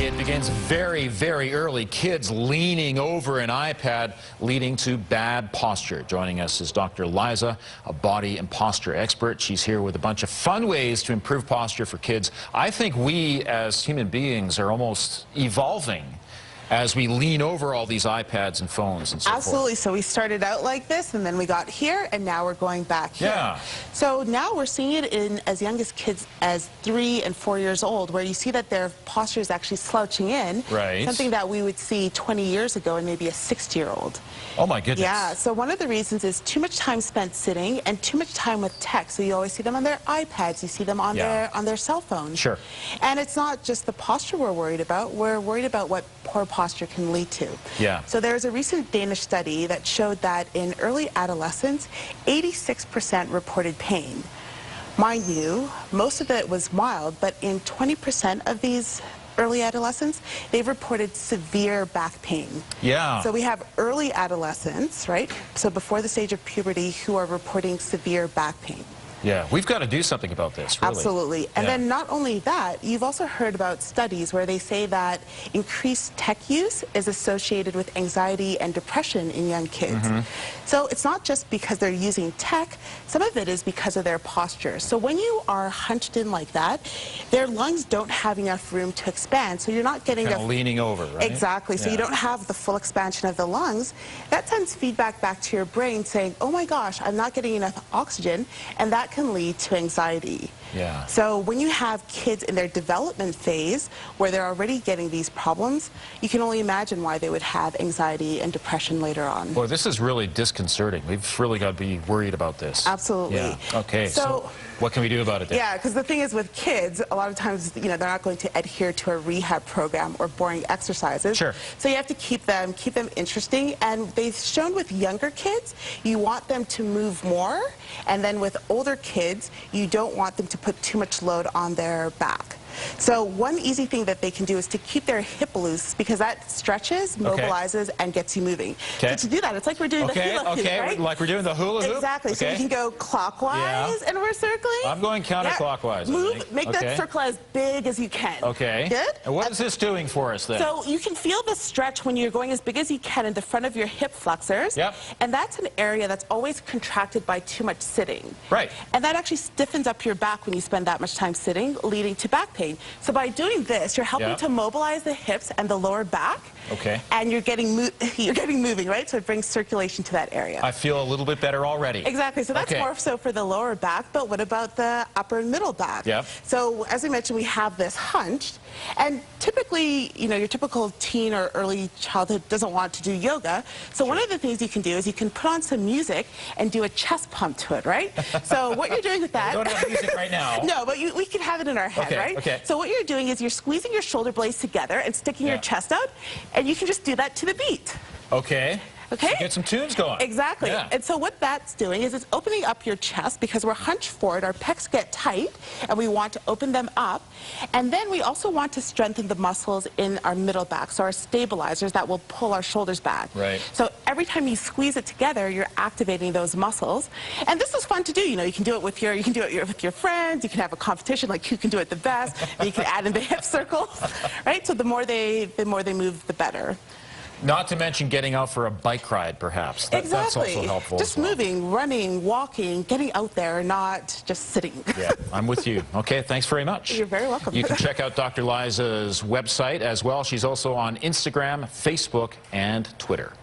It begins very, very early. Kids leaning over an iPad, leading to bad posture. Joining us is Dr. Liza, a body and posture expert. She's here with a bunch of fun ways to improve posture for kids. I think we, as human beings, are almost evolving as we lean over all these iPads and phones and so forth. Absolutely. So we started out like this, and then we got here, and now we're going back here. Yeah. So now we're seeing it in as young as kids as 3 and 4 years old, where you see that their posture is actually slouching in. Right. Something that we would see 20 years ago in maybe a 60-year-old. Oh, my goodness. Yeah. So one of the reasons is too much time spent sitting and too much time with tech. So you always see them on their iPads. You see them on their cell phones. Sure. And it's not just the posture we're worried about. We're worried about what poor posture can lead to. Yeah. So there's a recent Danish study that showed that in early adolescence, 86% reported pain. Mind you, most of it was mild, but in 20% of these early adolescents, they've reported severe back pain. Yeah. So we have early adolescents, right? So before the stage of puberty, who are reporting severe back pain. Yeah, we've got to do something about this, really. Absolutely. And then not only that, you've also heard about studies where they say that increased tech use is associated with anxiety and depression in young kids. So it's not just because they're using tech, some of it is because of their posture. So when you are hunched in like that, their lungs don't have enough room to expand, so you're not getting kind of leaning over, right? Exactly. So you don't have the full expansion of the lungs. That sends feedback back to your brain saying, oh my gosh, I'm not getting enough oxygen, and that can lead to anxiety. Yeah. So when you have kids in their development phase where they're already getting these problems, you can only imagine why they would have anxiety and depression later on. Boy, this is really disconcerting. We've really got to be worried about this. Absolutely. Yeah. Okay, so what can we do about it then? Yeah, because the thing is with kids, a lot of times, you know, they're not going to adhere to a rehab program or boring exercises. Sure. So you have to keep them interesting. And they've shown with younger kids, you want them to move more. And then with older kids, you don't want them to put too much load on their back. So one easy thing that they can do is to keep their hip loose, because that stretches, mobilizes, and gets you moving. So to do that, it's like we're doing the hula hoop, right? Like we're doing the hula hoop? Exactly. So you can go clockwise, and we're circling. I'm going counterclockwise. Move, make that circle as big as you can. Okay. Good? And what is this doing for us then? So you can feel the stretch when you're going as big as you can in the front of your hip flexors. Yep. And that's an area that's always contracted by too much sitting. Right. And that actually stiffens up your back when you spend that much time sitting, leading to back pain. So by doing this, you're helping to mobilize the hips and the lower back. Okay. And you're getting moving, right? So it brings circulation to that area. I feel a little bit better already. Exactly. So that's more so for the lower back, but what about the upper and middle back? Yep. So as we mentioned, we have this hunched, and typically, you know, your typical teen or early childhood doesn't want to do yoga. So one of the things you can do is you can put on some music and do a chest pump to it, right? So what you're doing with that... We don't have music right now. No, but we can have it in our head, right? Okay. So what you're doing is you're squeezing your shoulder blades together and sticking your chest out, and you can just do that to the beat. Okay. Okay? So get some tunes going. Exactly. Yeah. And so what that's doing is it's opening up your chest, because we're hunched forward, our pecs get tight, and we want to open them up. And then we also want to strengthen the muscles in our middle back, so our stabilizers that will pull our shoulders back. Right. So every time you squeeze it together, you're activating those muscles. And this is fun to do. You know, you can do it with your friends, you can have a competition like who can do it the best, and you can add in the hip circles, right? So the more they move, the better. Not to mention getting out for a bike ride, perhaps. That's also helpful. Just moving, running, walking, getting out there, not just sitting. Yeah, I'm with you. Okay, thanks very much. You're very welcome. You can check out Dr. Liza's website as well. She's also on Instagram, Facebook, and Twitter.